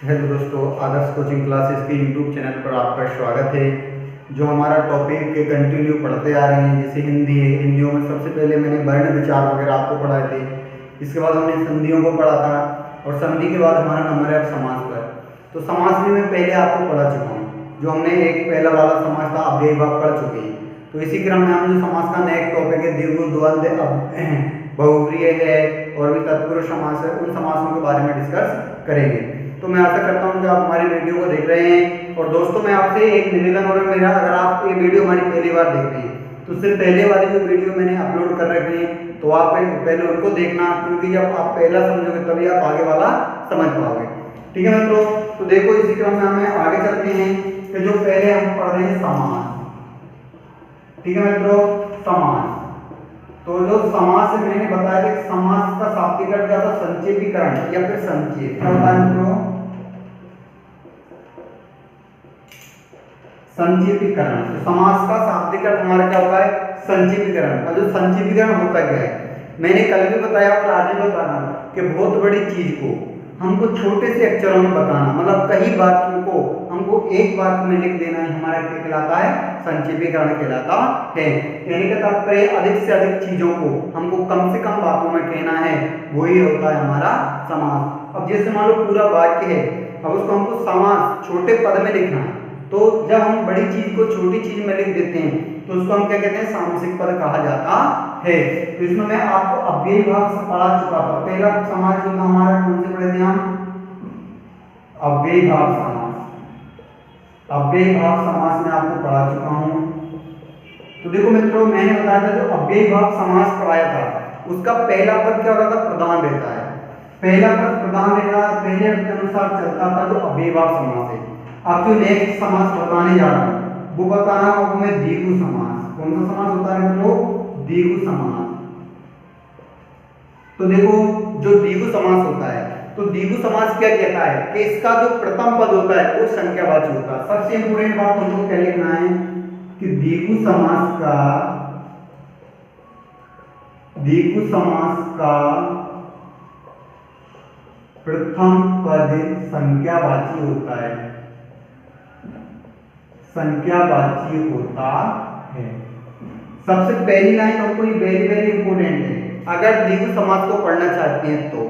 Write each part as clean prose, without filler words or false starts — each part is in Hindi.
हेलो दोस्तों, आदर्श कोचिंग क्लासेस के यूट्यूब चैनल पर आपका स्वागत है। जो हमारा टॉपिक के कंटिन्यू पढ़ते आ रहे हैं, जैसे हिंदी है। हिंदियों में सबसे पहले मैंने वर्ण विचार वगैरह आपको पढ़ाए थे। इसके बाद हमने संधियों को पढ़ा था और संधि के बाद हमारा नंबर है अब समास पर। तो समास भी मैं पहले आपको पढ़ा चुका हूँ। जो हमने एक पहला वाला समास था अव्ययी भाव पढ़ चुके हैं। तो इसी क्रम में हम जो समास का नेक्स्ट टॉपिक है द्विगु द्वंद्व बहुव्रीहि है और भी तत्पुरुष समास है, उन समासों के बारे में डिस्कस करेंगे। तो मैं आशा करता हूं कि आप हमारी वीडियो को देख रहे हैं। और दोस्तों, मैं आपसे एक निवेदन और मेरा, अगर आप ये वीडियो हमारी पहली बार देख रहे हैं तो सिर्फ पहले वाली जो वीडियो मैंने अपलोड कर रखी है तो आप पहले उनको देखना, क्योंकि जब आप पहला समझोगे तभी आप आगे वाला समझ पाओगे। ठीक है मित्रों, तो देखो इसी क्रम में हमें आगे चलते हैं कि जो पहले हम पढ़ रहे हैं समास। ठीक है मित्रों, समास। तो जो समास है मैंने बताया कि समास का शाब्दिक अर्थ क्या था, संक्षेपीकरण या फिर संक्षेप। क्या होता है मित्रों? संक्षेपीकरण। तो समास का शाब्दिक अर्थ हमारा क्या होता है? संक्षेपीकरण। और जो संक्षेपीकरण होता क्या है, मैंने कल भी बताया और आज भी बता रहा हूं कि बहुत बड़ी चीज को हमको छोटे से अक्षरों में बताना, मतलब कई वाक्यों को हमको एक वाक्य में लिख देना ही हमारा क्या कहलाता है? संक्षेपीकरण कहलाता है। कहने का तात्पर्य अधिक से अधिक चीजों को हमको कम से कम बातों में कहना है, वही होता है हमारा समास। अब जैसे मान लो पूरा वाक्य है, अब उसको हमको समास छोटे पद में लिखना है। तो जब हम बड़ी चीज को छोटी चीज में लिख देते हैं तो उसको हम क्या कहते हैं? सामासिक पद कहा जाता है। तो इसमें मैं आपको अव्ययी भाव से पढ़ा चुका था। पहला समास जो था हमारा, कौन से पढ़े थे हम? अव्ययी भाव समास। अव्ययी भाव समास में आपको पढ़ा चुका हूं। तो देखो मित्रों, मैंने बताया था जो अव्ययी भाव समास पढ़ाया था उसका पहला पद क्या होता था? प्रधान रहता है। पहला पद प्रधान रहता है, पहले अर्थ के अनुसार चलता था जो अव्ययी भाव समास है। अब जो नेक्स्ट समास बताने जा रहा हूं वो बताना होगा मैं द्विगु समास। कौन सा समास होता है मित्रों? द्विगु समास। तो देखो जो द्विगु समास होता है, तो द्विगु समास क्या कहता है कि इसका जो प्रथम पद होता है वो संख्यावाची होता है। सबसे इंपोर्टेंट बात हमको क्या लिखना है कि द्विगु समास का प्रथम पद संख्यावाची होता है। संख्यावाची होता है। सबसे पहली लाइन हमको ये वेरी वेरी इंपोर्टेंट है। अगर द्विगु समास को पढ़ना चाहते हैं तो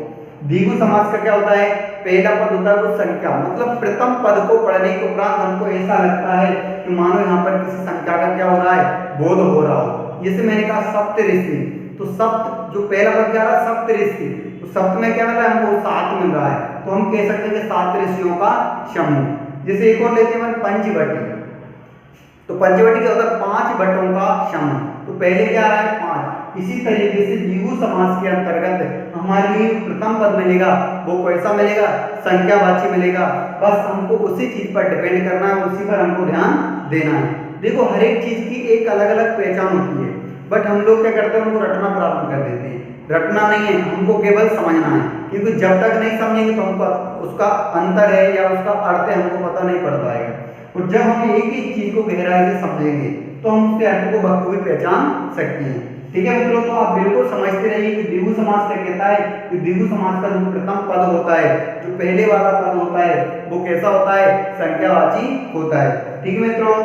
द्विगु समास का क्या होता है? पहला पद होता है वो संख्या, मतलब प्रथम पद को पढ़ने के उपरांत हमको ऐसा लगता है कि मानो यहाँ पर किसी संख्या का क्या हो रहा है? बोध हो रहा हो। जैसे मैंने कहा सप्तऋषि, तो सप्त जो पहला पद क्या रहा? सप्तऋषि। तो सप्त में क्या मिल रहा है हमको? 7 मिल रहा है। तो हम कह सकते हैं कि 7 ऋषियों का समूह। जैसे एक और लेते हैं पंचवटी। तो पंचवटी क्या होता है? 5 भट्टों का समूह। तो पहले क्या आ रहा है? 5। इसी तरीके से द्विगु समास के अंतर्गत हमारे लिए प्रथम पद मिलेगा वो कैसा मिलेगा? संख्यावाची मिलेगा। बस हमको उसी चीज पर डिपेंड करना है, उसी पर हमको ध्यान देना है। देखो हर एक चीज की एक अलग अलग पहचान होती है, बट हम लोग क्या करते हैं? उनको रटना प्रारंभ कर देते हैं। रटना नहीं है, हमको केवल समझना है, क्योंकि जब तक नहीं समझेंगे तो हमको उसका अंतर है या उसका अर्थ है हमको पता नहीं पड़ पाएगा। और जब हम एक एक चीज को गहराई से समझेंगे तो हम उसके अर्थ को बखूबी पहचान सकते हैं। ठीक है मित्रों, तो आप बिल्कुल समझते रहिए कि द्विगु समास क्या कहता है कि द्विगु समास का जो प्रथम पद होता है, जो पहले वाला पद होता है वो कैसा होता है? संख्यावाची होता है। ठीक है मित्रों,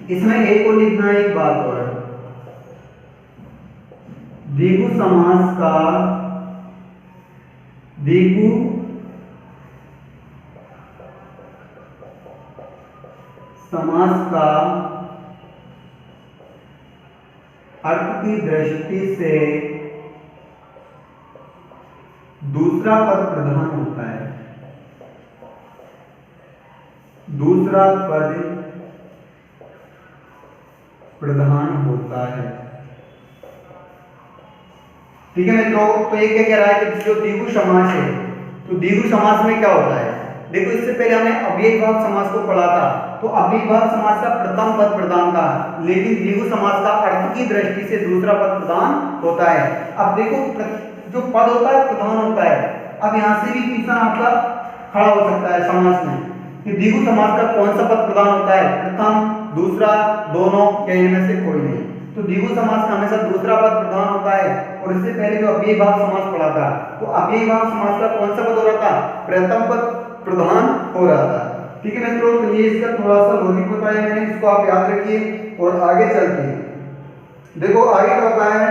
इसमें एक को लिखना है एक बात और, द्विगु समास का अर्थ की दृष्टि से दूसरा पद प्रधान होता है। दूसरा पद प्रधान होता है। ठीक है मित्रों, तो ये क्या कह रहा है कि जो द्विगु समास है, तो द्विगु समास में क्या होता है? देखो इससे पहले हमने अव्ययी भाव समास को पढ़ा था, तो अव्ययी भाव समास का प्रथम पद प्रधान था, लेकिन द्विगु समास का अर्थ की दृष्टि से दूसरा पद प्रधान होता है। अब देखो जो पद होता है प्रधान होता है। अब यहाँ से भी क्वेश्चन आपका खड़ा हो सकता है समास में कि द्विगु समास का कौन सा पद प्रधान होता है? प्रथम, दूसरा, दोनों या इनमें से कोई नहीं। तो तो द्विगु समास का हमेशा दूसरा पद प्रधान होता है। और इससे पहले जो अव्ययी भाव समास पढ़ा था, तो अव्ययी भाव समास का कौन सा पद हो रहा था? प्रथम पद प्रधान हो रहा था। ठीक है मित्रों, तो ये इसका थोड़ा सा लॉजिक बताया मैंने, इसको आप याद रखिए और आगे चलते हैं। देखो आगे क्या होता है,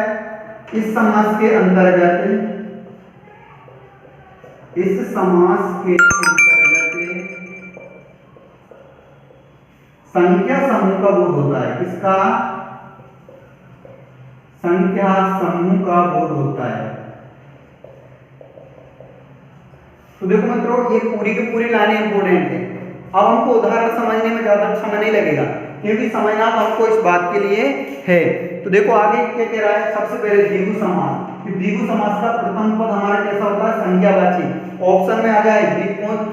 इस समास के अंतर्गत संख्या समूह का बोध होता है। किसका? संख्या समूह का बोध होता है। तो देखो मित्रों, ये पूरी की पूरी लाइनें इंपोर्टेंट है। अब हमको उदाहरण समझने में ज्यादा समय नहीं लगेगा, क्योंकि समझना हमको इस बात के लिए है। तो देखो आगे क्या कह रहा है, सबसे पहले द्विगु समास। द्विगु समास का प्रथम पद हमारा कैसा होता है? संख्यावाची। ऑप्शन में आ जाए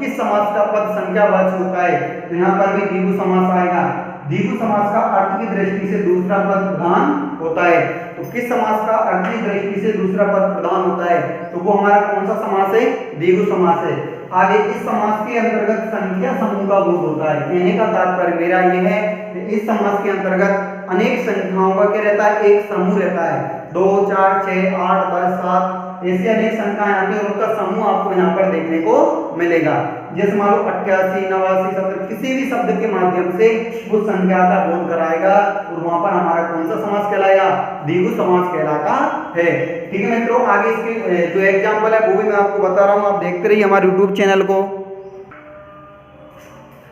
किस समास का पद संख्यावाची होता है, तो यहाँ पर भी द्विगु समास आएगा। द्विगु समास का अर्थ की दृष्टि से दूसरा पद प्रधान होता है। तो किस समास का अर्थ की दृष्टि से दूसरा पद प्रधान होता है, तो वो हमारा कौन सा समास है? द्विगु समास है। आगे इस समास के अंतर्गत संख्या समूह का बोध होता है। कहने का तात्पर्य मेरा यह है कि इस समास के अंतर्गत अनेक संख्याओं का क्या रहता है? एक समूह रहता है। 2, 4, 6, 8, 10, 7 ऐसे अनेक संख्याएं आती है और उनका समूह आपको यहाँ पर देखने को मिलेगा। जैसे मान लो 88, 89, 70 किसी भी शब्द के माध्यम से वो संख्या का बोध कराएगा और वहां पर हमारा कौन सा समास कहलाएगा? द्विगु समास कहलाता है। ठीक है मित्रों, आगे इसके जो एग्जाम्पल है वो भी मैं आपको बता रहा हूँ, आप देखते रहिए हमारे यूट्यूब चैनल को।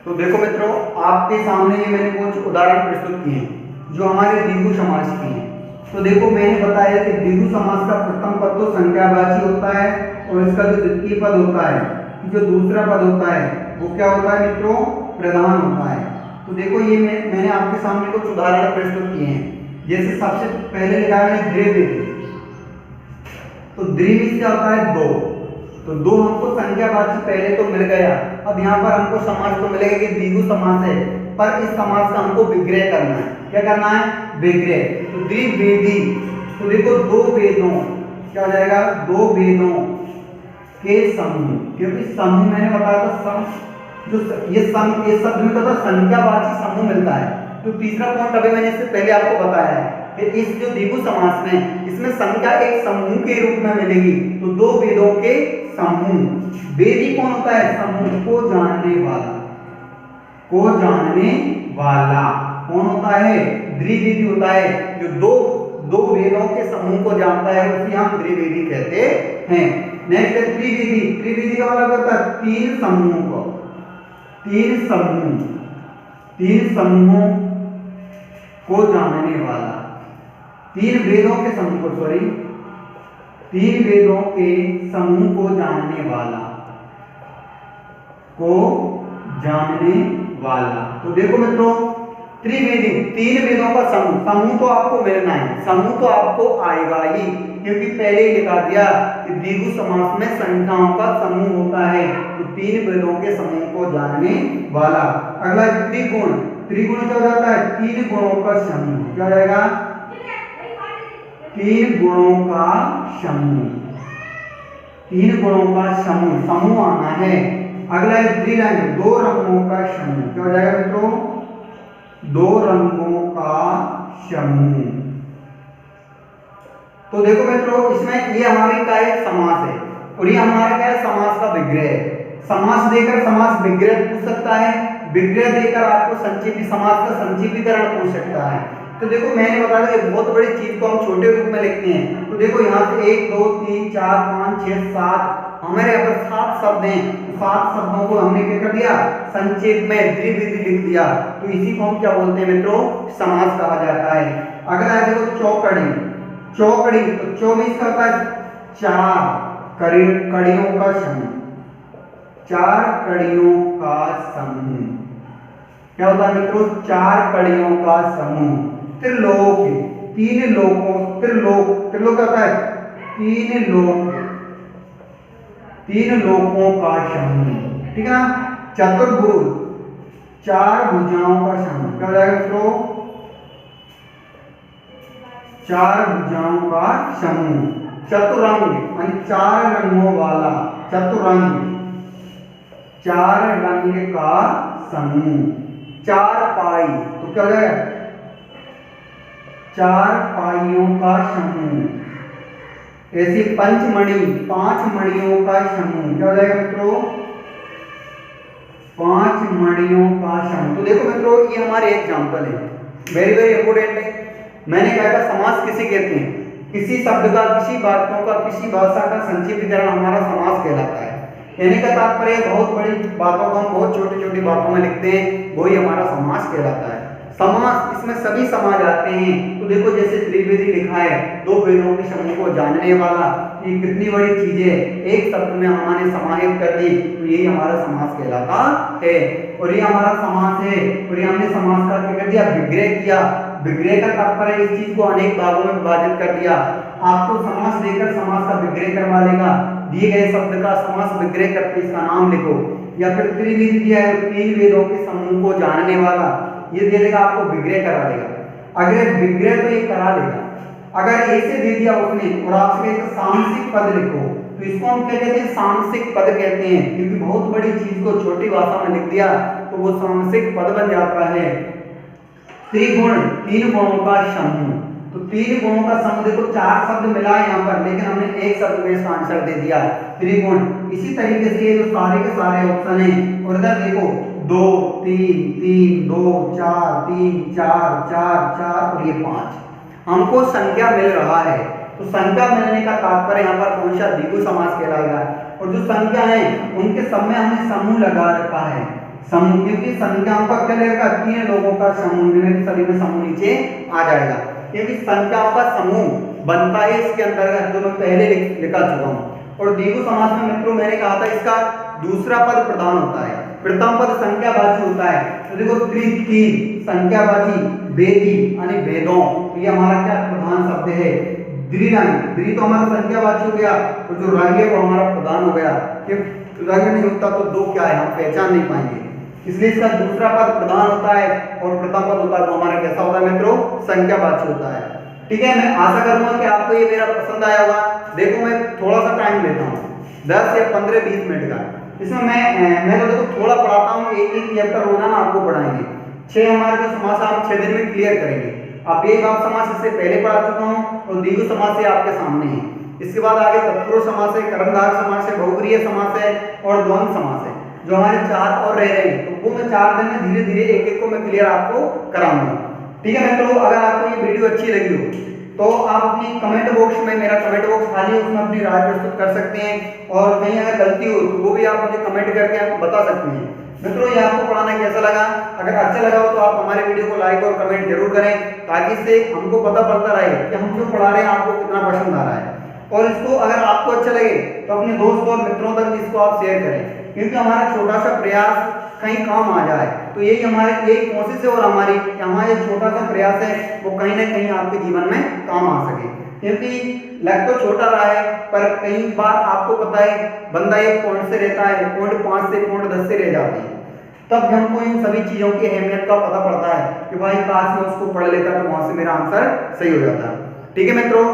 तो देखो मित्रों, आपके सामने ये मैंने कुछ उदाहरण प्रस्तुत किए हैं जो हमारे द्विगु समास के हैं। तो देखो मैंने बताया कि द्विगु समास का प्रथम पद तो संख्यावाची होता है और इसका जो द्वितीय पद होता है, जो दूसरा पद होता है वो क्या होता है मित्रों? प्रधान होता है। तो देखो ये मैंने आपके सामने कुछ उदाहरण प्रस्तुत किए हैं। जैसे सबसे पहले लिखा है द्विविधि। तो द्विविधि क्या होता है? 2। तो 2 हमको संख्यावाची पहले तो मिल गया। अब यहाँ पर हमको समास तो मिलेगा कि द्विगु समास है, पर इस समास का हमको विग्रह करना है। क्या करना है? विग्रह। तो द्विवेदी, तो देखो 2 वेदों, क्या हो जाएगा? 2 वेदों के समूह, क्योंकि समूह मैंने बताया था सम, जो ये शब्द में तो संख्यावाची समूह मिलता है। तो तीसरा पॉइंट अभी मैंने इससे पहले आपको बताया है कि इस जो द्विगु समास में इसमें संख्या एक समूह के रूप में मिलेगी। तो 2 वेदों के समूह। वेदी कौन होता है? समूह को जानने वाला। को जानने वाला कौन होता है? द्विवेदी होता है, जो दो वेदों के समूह को जानता है उसे हम द्विवेदी कहते हैं। नेक्स्ट है त्रिवेदी। त्रिवेदी का मतलब होता है 3 समूहों को, 3 समूहों को जानने वाला। 3 वेदों के समूह को, 3 वेदों के समूह को जानने वाला, को जानने वाला। तो देखो मित्रों, त्रिवेदी 3 वेदों का समूह तो आपको मिलना है, समूह तो आपको आएगा ही, क्योंकि पहले ही लिखा दिया कि द्विगु समास में संख्याओं का समूह होता है। तो 3 वेदों के समूह को जानने वाला। अगला त्रिगुण। त्रिगुण क्या हो जाता है? 3 गुणों का समूह। क्या हो जाएगा? 3 गुणों का समूह। 3 गुणों का समूह आना है। अगला है द्विरंग। 2 रंगों का समूह। क्या हो जाएगा मित्रों? 2 रंगों का समूह। तो देखो मित्रों, इसमें ये हमारे का एक समास है और ये हमारा क्या है? समास का विग्रह है। समास देकर समास विग्रह पूछ सकता है, विग्रह देकर आपको संक्षिप्त समास का संक्षिप्तीकरण पूछ सकता है। तो देखो मैंने बताया कि बहुत बड़ी चीज को हम छोटे रूप में लिखते हैं। तो देखो यहाँ से 1 2 3 4 5 6 7 हमारे यहाँ पर 7 शब्द हैं। 7 शब्दों को हमने क्या कर दिया? संक्षेप में द्विविधि लिख दिया। तो इसी को हम क्या बोलते हैं मित्रों? समास कहा जाता है। अगला है देखो चौकड़ी। चौकड़ी तो 24 का होता है 4 कड़ियों का समूह। 4 कड़ियों का समूह। क्या होता है मित्रों? 4 कड़ियों का समूह। त्रिलोक, 3 लोकों, त्रिलोक क्या होता है? 3 लोकों का समूह। ठीक है ना? चतुर्भुज, 4 भुजाओं का समूह। क्या हो जाएगा मित्रों? 4 भुजाओं का समूह। चतुरंग यानी 4 रंगों वाला। चतुरंग, 4 रंग का समूह। 4 पाई तो क्या हो जाएगा? चार पाइयों का समूह। ऐसी पंचमणि, पांच मणियों का समूह। क्या हो जाएगा मित्रों? पांच मणियों का समूह। तो देखो मित्रों, ये हमारे एग्जाम्पल है, वेरी वेरी इंपोर्टेंट है। मैंने कहा था समास किसे कहते हैं? किसी शब्द का, किसी वाक्यों का, किसी भाषा का संक्षिप्तीकरण हमारा समास कहलाता है। कहने का तात्पर्य बहुत बड़ी बातों को हम बहुत छोटी छोटी बातों में लिखते हैं, वही हमारा समास कहलाता है। समास, इसमें सभी समाज आते हैं। तो देखो जैसे त्रिवेदी लिखा है, दो वेदों के समूह को जानने वाला, ये कितनी बड़ी चीज है, एक शब्द में हमने समाहित कर दी, तो यही हमारा समास कहलाता है। और ये हमारा समास है, और ये हमने समास का क्या कर दिया? विग्रह किया। विग्रह का तात्पर्य इस चीज को अनेक भागों में विभाजित कर दिया। आपको समास देकर समास का विग्रह करवा लेगा, दिए गए शब्द का समास विग्रह करके इसका नाम लिखो। या फिर त्रिवेदी दिया है, तीन वेदों के समूह को जानने वाला, ये दे देगा, आपको विग्रह करा देगा। अगर विग्रह तो ये करा देगा। अगर ऐसे दे दिया उसने और आपसे कहे सामसिक पद लिखो, तो इसको हम क्या कहते हैं? सामसिक पद कहते हैं, क्योंकि बहुत बड़ी चीज को छोटी भाषा में लिख दिया तो वो सामसिक पद बन जाता है। त्रिगुण, तीन गुणों का समूह। तो तीन गुणों का समूह, देखो चार शब्द मिला है यहाँ पर, लेकिन हमने एक शब्द में इसका आंसर दे दिया, त्रिगुण। इसी तरीके से ये जो सारे के सारे ऑप्शन है, और इधर देखो दो, तीन, तीन, दो, चार, तीन, चार, चार, चार और ये पांच, हमको संख्या मिल रहा है। तो संख्या मिलने का तात्पर्य यहाँ पर कौन सा? द्विगु समास कहलाएगा। और जो संख्या है उनके सब में हमने समूह लगा रखा है, समूह, क्योंकि संख्याओं का क्या लगेगा? तीन लोगों का समूह, में सभी में समूह नीचे आ जाएगा, क्योंकि संख्याओं का समूह बनता है इसके अंतर्गत, जो मैं पहले लिखा चुका हूँ। और द्विगु समास में मित्रों मैंने कहा था इसका दूसरा पद प्रधान होता है, प्रथम पद संख्यावाची होता है। तो देखो तीन संख्यावाची, वेदी यानी वेदों, तो ये हमारा क्या प्रधान शब्द है। द्विरंग, द्वि तो हमारा संख्यावाची हो गया, तो जो रंग है वो हमारा प्रधान हो गया। कि रंग नहीं होता तो दो क्या है, हम पहचान नहीं पाएंगे, इसलिए इसका दूसरा पद प्रधान होता है और प्रथम पद होता है वो हमारा कैसा होता है मित्रों? संख्यावाची होता है। ठीक है, मैं आशा करूंगा कि आपको ये मेरा पसंद आया होगा। देखो मैं थोड़ा सा टाइम लेता हूँ, 10 या 15-20 मिनट का। इसमें मैं तो देखो थोड़ा पढ़ाता हूँ, एक एक चैप्टर रोजाना आपको पढ़ाएंगे। 6 हमारे जो समास हम 6 दिन में क्लियर करेंगे। अब एक आप समास इससे पहले पढ़ा चुका हूँ और द्विगु समास है आपके सामने है। इसके बाद आगे तत्पुरुष समास है, कर्मधारय समास है, बहुव्रीहि समास है और द्वंद्व समास है, जो हमारे 4 और रह रहे हैं। तो वो मैं 4 दिन में धीरे धीरे एक एक को मैं क्लियर आपको कराऊंगा। ठीक है मित्रों, अगर आपको ये वीडियो अच्छी लगी हो तो आप अपनी कमेंट बॉक्स में, मेरा कमेंट बॉक्स खाली है, उसमें अपनी राय प्रस्तुत कर सकते हैं, और कहीं अगर गलती हो तो वो भी आप मुझे कमेंट करके आप बता सकते हैं। मित्रों ये आपको पढ़ाना कैसा लगा? अगर अच्छा लगा हो तो आप हमारे वीडियो को लाइक और कमेंट जरूर करें, ताकि इससे हमको पता पड़ता रहे कि हम जो पढ़ा रहे हैं आपको कितना पसंद आ रहा है। और इसको अगर आपको अच्छा लगे तो अपने दोस्त और मित्रों तक इसको आप शेयर करें, क्योंकि हमारा छोटा सा प्रयास कहीं काम आ जाए, तो यही यही कोशिश है। और हमारा ये छोटा सा प्रयास है वो कहीं ना कहीं आपके जीवन में काम आ सके, क्योंकि लग तो छोटा रहा है पर कई बार आपको पता है बंदा एक पॉइंट से रहता है, पॉइंट 5 से पॉइंट 10 से रह जाते हैं, तब हमको इन सभी चीजों की अहमियत का पता पड़ता है कि भाई काश मैं उसको पढ़ लेता तो वहां से मेरा आंसर सही हो जाता। ठीक है मित्रों,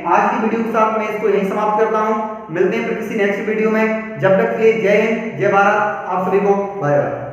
आज की वीडियो के साथ मैं इसको यहीं समाप्त करता हूं। मिलते हैं फिर किसी नेक्स्ट वीडियो में, जब तक के लिए जय हिंद, जय भारत, आप सभी को बाय बाय।